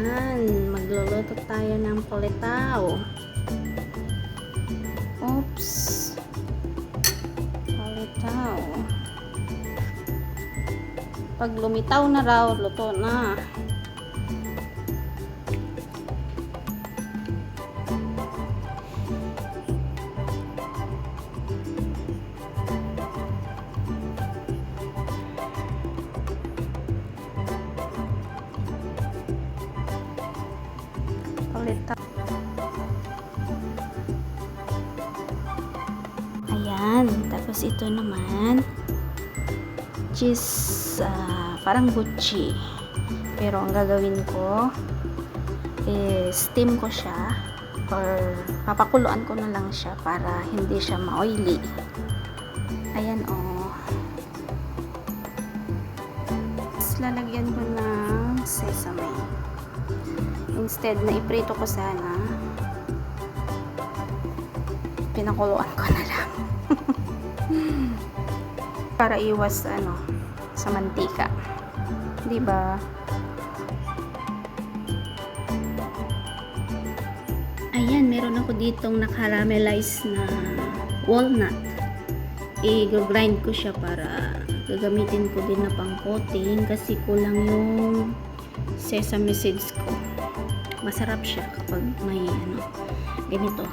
Ayan, magluluto tayo ng palitaw. Oops. Palitaw. Pag lumitaw na raw, luto na. Palitaw. Ayan, tapos ito naman cheese, parang gucci, pero ang gagawin ko is steam ko siya or papakuluan ko na lang siya para hindi siya ma-oily. Ayan, tapos lalagyan ko ng sesame instead na iprito ko sana, pinakuluan ko na lang para iwas sa mantika, 'di ba? Ayan, meron ako ditong nakaramelize na walnut. I-grind ko siya para gagamitin ko din na pang coating kasi kulang yung sesame seeds ko. Masarap siya kapag may ganito.